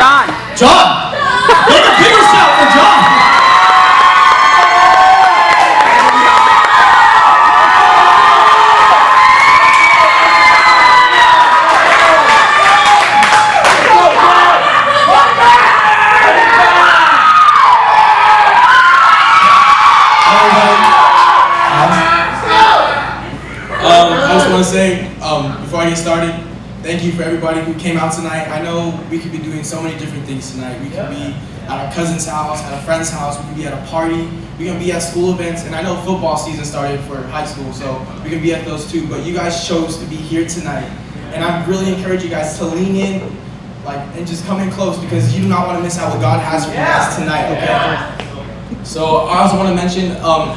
John. John! Make a bigger shout for John! I just want to say, before I get started, thank you for everybody who came out tonight. I know we could be doing so many different things tonight. We could be at our cousin's house, at a friend's house, we could be at a party, we can be at school events, and I know football season started for high school, so we can be at those too, but you guys chose to be here tonight. And I really encourage you guys to lean in, and just come in close, because you do not want to miss out what God has for you guys tonight, okay? So I also want to mention,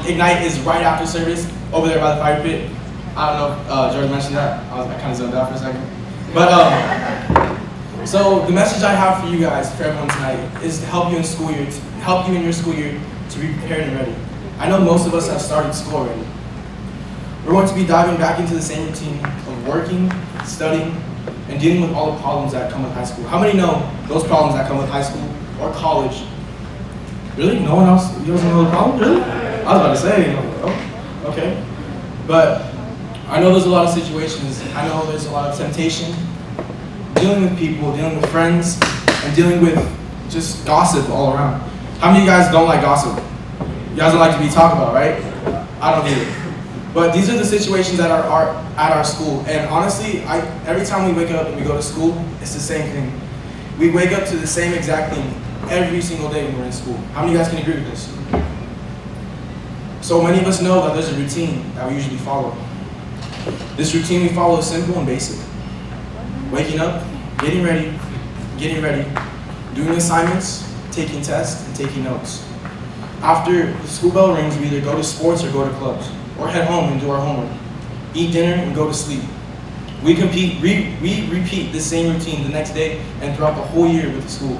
Ignite is right after service, over there by the fire pit. I don't know if George mentioned that. I kind of zoned out for a second. But, so the message I have for you guys, for everyone tonight, is to help you in school year, help you in your school year to be prepared and ready. I know most of us have started school already. We're going to be diving back into the same routine of working, studying, and dealing with all the problems that come with high school. How many know those problems that come with high school or college? Really? No one else? You doesn't know the problem? Really? I was about to say, oh, okay. But I know there's a lot of situations. I know there's a lot of temptation, dealing with people, dealing with friends, and dealing with just gossip all around. How many of you guys don't like gossip? You guys don't like to be talked about, right? I don't either. But these are the situations that are at our school. And honestly, every time we wake up and we go to school, it's the same thing. We wake up to the same exact thing every single day when we're in school. How many of you guys can agree with this? So many of us know that there's a routine that we usually follow. This routine we follow is simple and basic. Waking up, getting ready, doing assignments, taking tests, and taking notes. After the school bell rings, we either go to sports or go to clubs, or head home and do our homework, eat dinner and go to sleep. We repeat this same routine the next day and throughout the whole year with the school.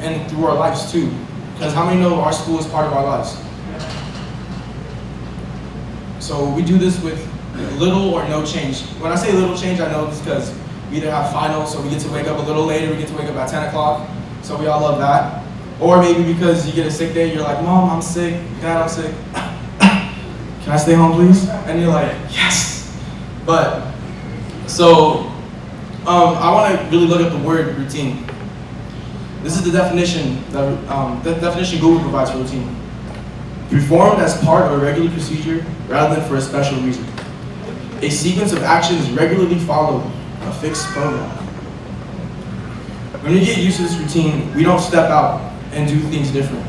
And through our lives too. Because how many know our school is part of our lives? So we do this with little or no change. When I say little change, I know it's because we either have finals, so we get to wake up a little later, we get to wake up at 10 o'clock, so we all love that. Or maybe because you get a sick day, you're like, Mom, I'm sick, Dad, I'm sick. Can I stay home, please? And you're like, yes. But, so, I want to really look at the word routine. This is the definition Google provides for routine. Performed as part of a regular procedure rather than for a special reason. A sequence of actions regularly followed a fixed program. When we get used to this routine, we don't step out and do things different.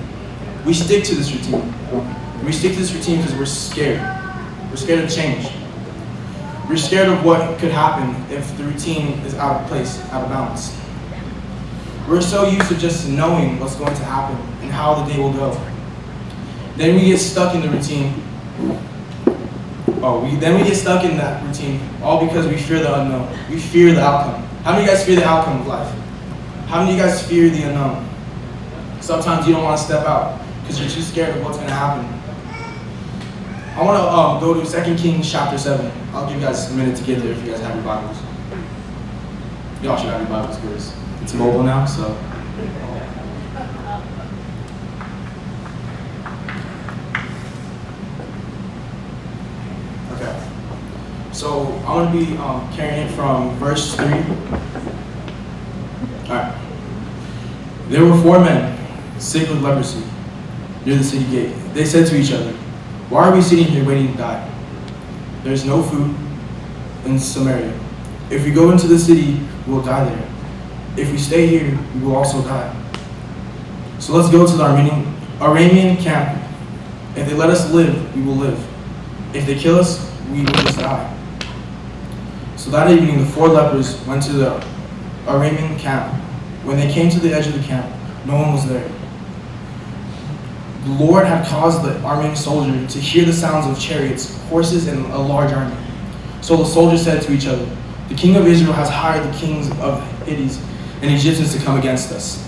We stick to this routine. We stick to this routine because we're scared. We're scared of change. We're scared of what could happen if the routine is out of place, out of balance. We're so used to just knowing what's going to happen and how the day will go. Then we get stuck in the routine. Then we get stuck in that routine, all because we fear the unknown. We fear the outcome. How many of you guys fear the outcome of life? How many of you guys fear the unknown? Sometimes you don't want to step out because you're too scared of what's going to happen. I want to go to 2 Kings chapter 7. I'll give you guys a minute to get there if you guys have your Bibles. Y'all should have your Bibles because it's mobile now, so. So I'm going to be carrying it from verse 3. Alright. There were 4 men sick with leprosy near the city gate. They said to each other, "Why are we sitting here waiting to die? There is no food in Samaria. If we go into the city, we will die there. If we stay here, we will also die. So let's go to the Aramean camp. If they let us live, we will live. If they kill us, we will just die." So that evening, the 4 lepers went to the Aramean camp. When they came to the edge of the camp, no one was there. The Lord had caused the Aramean soldier to hear the sounds of chariots, horses, and a large army. So the soldiers said to each other, "The king of Israel has hired the kings of Hittites and Egyptians to come against us."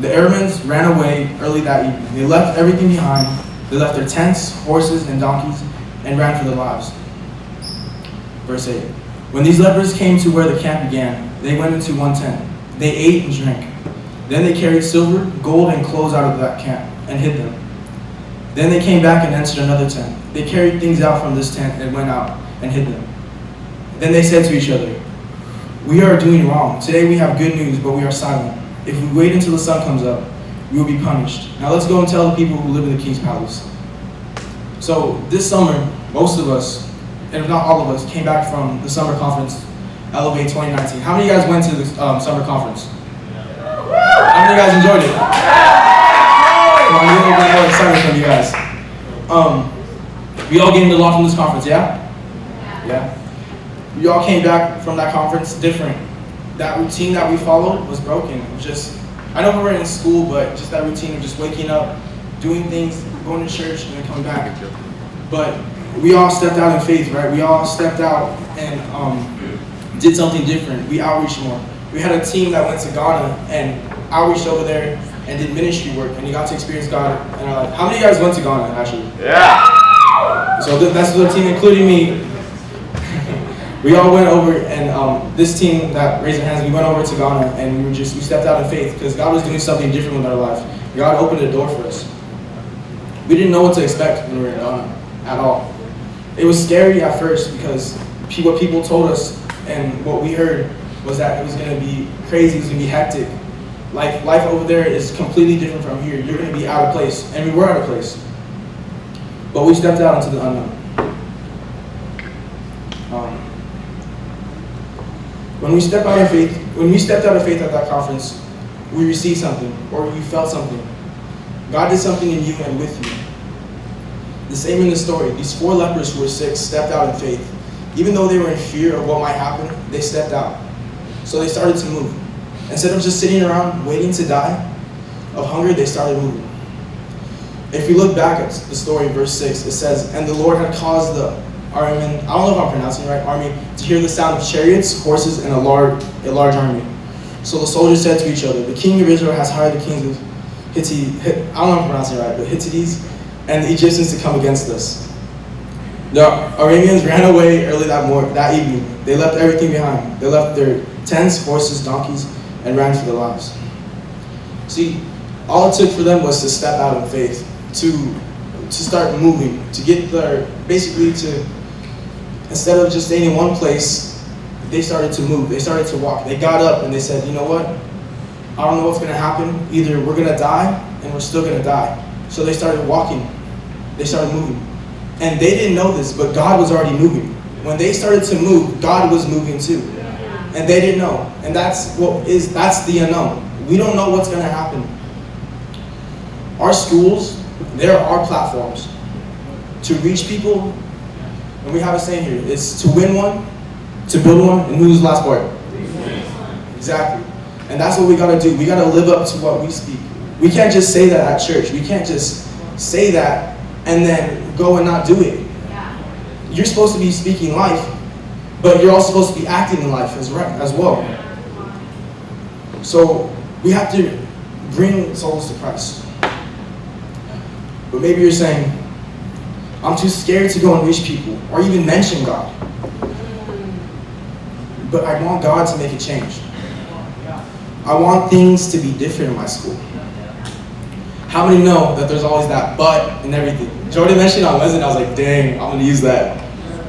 The Arameans ran away early that evening. They left everything behind. They left their tents, horses, and donkeys, and ran for their lives. Verse 8. When these lepers came to where the camp began, they went into one tent. They ate and drank. Then they carried silver, gold, and clothes out of that camp and hid them. Then they came back and entered another tent. They carried things out from this tent and went out and hid them. Then they said to each other, "We are doing wrong. Today we have good news, but we are silent. If we wait until the sun comes up, we will be punished. Now let's go and tell the people who live in the king's palace." So this summer, most of us, and if not all of us, came back from the summer conference, Elevate 2019. How many of you guys went to the summer conference? How many of you guys enjoyed it? Come on, I need a little bit more excitement from you guys. We all gained a lot from this conference, yeah? Yeah. We all came back from that conference different. That routine that we followed was broken. It was just, I know we were in school, but just that routine of just waking up, doing things, going to church, and then coming back. But we all stepped out in faith, right? We all stepped out and did something different. We outreached more. We had a team that went to Ghana and outreached over there and did ministry work, and you got to experience God in our life. How many of you guys went to Ghana, actually? Yeah. So that's the team, including me. We all went over, and this team that raised their hands, we went over to Ghana, and we stepped out in faith because God was doing something different with our life. God opened a door for us. We didn't know what to expect when we were in Ghana at all. It was scary at first because what people told us and what we heard was that it was going to be crazy, it was going to be hectic. Life over there is completely different from here. You're going to be out of place, and we were out of place. But we stepped out into the unknown. When we stepped out of faith at that conference, we received something, or you felt something. God did something in you and with you. The same in the story. These 4 lepers who were sick stepped out in faith. Even though they were in fear of what might happen, they stepped out. So they started to move. Instead of just sitting around waiting to die of hunger, they started moving. If we look back at the story, verse 6, it says, "And the Lord had caused the army," I don't know if I'm pronouncing it right, army, "to hear the sound of chariots, horses, and a large army. So the soldiers said to each other, 'The king of Israel has hired the kings of I don't know if I'm pronouncing it right, but Hittites and the Egyptians to come against us.' The Arameans ran away early that evening. They left everything behind. They left their tents, horses, donkeys, and ran for their lives." See, all it took for them was to step out in faith, to start moving, to get there, basically to, instead of just staying in one place, they started to move. They started to walk. They got up and they said, "You know what? I don't know what's going to happen. Either we're going to die and we're still going to die." So they started walking. They started moving. And they didn't know this, but God was already moving. When they started to move, God was moving too. And they didn't know. And that's the unknown. We don't know what's going to happen. Our schools, they're our platforms to reach people. And we have a saying here, it's to win one, to build one, and who's the last part? Exactly. And that's what we got to do. We got to live up to what we speak. We can't just say that at church. We can't just say that and then go and not do it. You're supposed to be speaking life, but you're also supposed to be acting in life as well. So we have to bring souls to Christ. But maybe you're saying, "I'm too scared to go and reach people or even mention God. But I want God to make a change. I want things to be different in my school." How many know that there's always that but in everything? Jordan mentioned on Wednesday, and I was like, dang, I'm going to use that.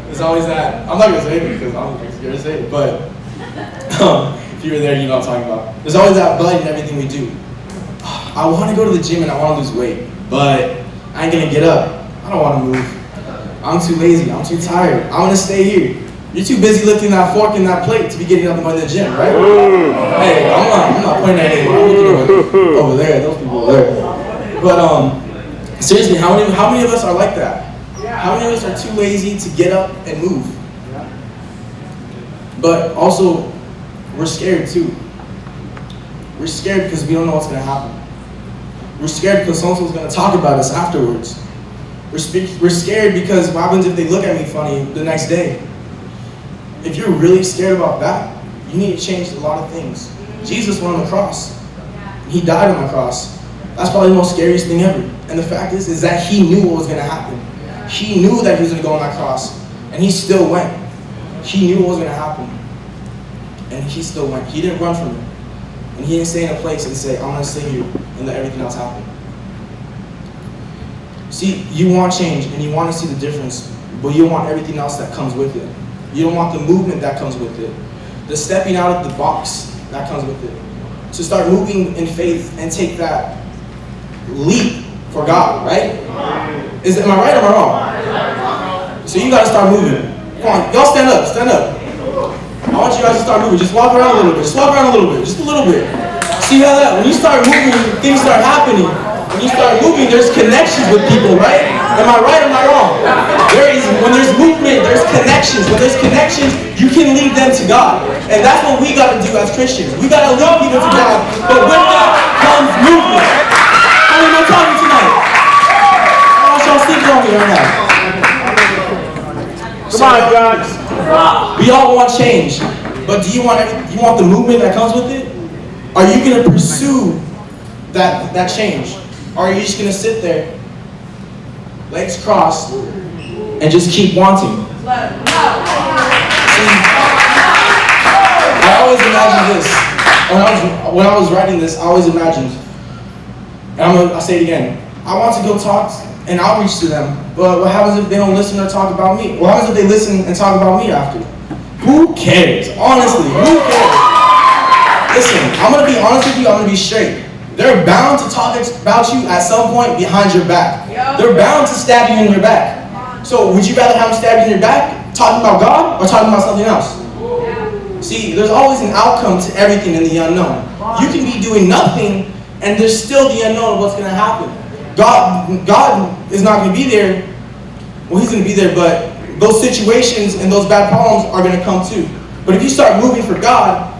There's always that. I'm not going to say it because I'm scared to say it, but if you were there, you know what I'm talking about. There's always that but in everything we do. I want to go to the gym and I want to lose weight, but I ain't going to get up. I don't want to move. I'm too lazy. I'm too tired. I want to stay here. You're too busy lifting that fork and that plate to be getting up and going to the gym, right? Hey, I'm not pointing at anyone. I'm looking over there. Those people over there. But seriously, how many of us are like that? How many of us are too lazy to get up and move? But also, we're scared too. We're scared because we don't know what's going to happen. We're scared because someone's going to talk about us afterwards. We're scared because what happens if they look at me funny the next day? If you're really scared about that, you need to change a lot of things. Jesus went on the cross. He died on the cross. That's probably the most scariest thing ever. And the fact is that he knew what was going to happen. He knew that he was going to go on that cross. And he still went. He knew what was going to happen. And he still went. He didn't run from it. And he didn't stay in a place and say, I'm going to stay here and let everything else happen. See, you want change and you want to see the difference, but you want everything else that comes with it. You don't want the movement that comes with it. The stepping out of the box that comes with it. To start moving in faith and take that leap for God, right? Am I right or am I wrong? So you got to start moving. Come on, y'all stand up, stand up. I want you guys to start moving. Just walk around a little bit. Just walk around a little bit. Just a little bit. See how that, when you start moving, things start happening. When you start moving, there's connections with people, right? Am I right or am I wrong? When there's movement, there's connections. When there's connections, you can lead them to God. And that's what we got to do as Christians. We got to lead people to God. But with that comes movement. How am I talking tonight? I want y'all sleep on me right now. Come on, John. We all want change, but do you want the movement that comes with it? Are you going to pursue that change? Or are you just going to sit there, legs crossed, and just keep wanting? See, I always imagined this. When I was writing this, I always imagined, and I'll say it again, I want to go talk and outreach to them, but what happens if they don't listen or talk about me? What happens if they listen and talk about me after? Who cares? Honestly, who cares? Listen, I'm going to be honest with you, I'm going to be straight. They're bound to talk about you at some point behind your back. They're bound to stab you in your back. So would you rather have them stab you in your back, talking about God, or talking about something else? See, there's always an outcome to everything in the unknown. You can be doing nothing, and there's still the unknown of what's going to happen. God is not going to be there. Well, he's going to be there, but those situations and those bad problems are going to come too. But if you start moving for God,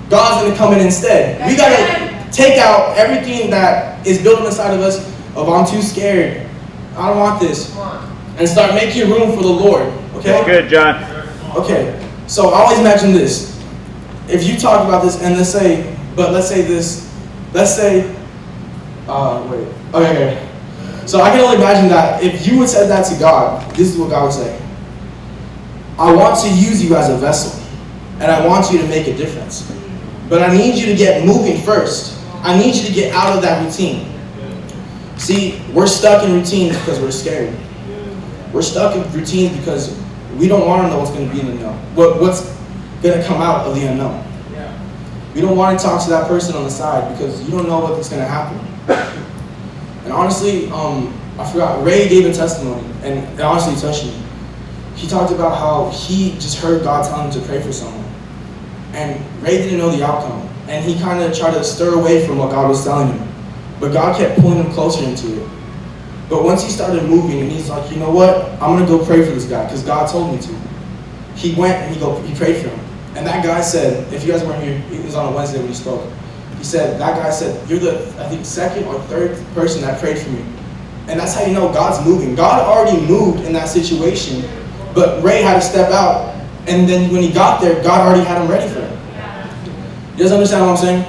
God's going to come in instead. We got to take out everything that is built inside of us of I'm too scared, I don't want this, and start making room for the Lord. Okay? That's good, John. Okay. So I always imagine this. If you talk about this and let's say wait. Okay. So I can only imagine that if you would say that to God, this is what God would say. I want to use you as a vessel, and I want you to make a difference. But I need you to get moving first. I need you to get out of that routine. See, we're stuck in routines because we're scared. We're stuck in routines because we don't want to know what's going to be in the unknown. What's going to come out of the unknown. We don't want to talk to that person on the side because you don't know what's going to happen. And honestly, I forgot, Ray gave a testimony, and it honestly touched me. He talked about how he just heard God tell him to pray for someone. And Ray didn't know the outcome. And he kind of tried to stir away from what God was telling him. But God kept pulling him closer into it. But once he started moving, and he's like, you know what? I'm going to go pray for this guy, because God told me to. He went and he prayed for him. And that guy said, if you guys weren't here, it was on a Wednesday when he spoke. That guy said, you're the, I think, second or third person that prayed for me. And that's how you know God's moving. God already moved in that situation, but Ray had to step out, and then when he got there, God already had him ready for it. You guys understand what I'm saying?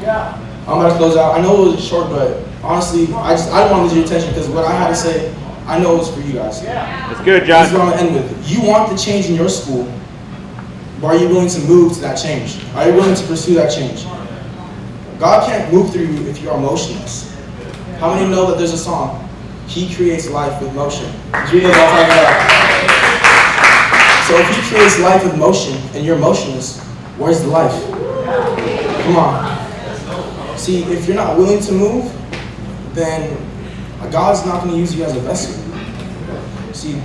Yeah. I'm about to close out. I know it was short, but honestly, I don't want to lose your attention because what I had to say, I know it was for you guys. That's good, John. This is what I'm going to end with. You want the change in your school, but are you willing to move to that change? Are you willing to pursue that change? God can't move through you if you're emotionless. How many know that there's a song? He creates life with motion. Do you know what I'm talking about? So if he creates life with motion and you're motionless, where's the life? Come on. See, if you're not willing to move, then God's not going to use you as a vessel. See,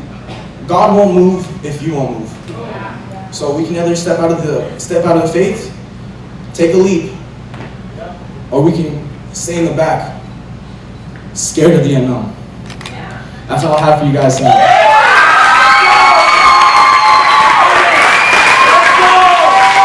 God won't move if you won't move. So we can either step out of the faith, take a leap, or we can stay in the back, scared of the unknown. That's all I have for you guys tonight.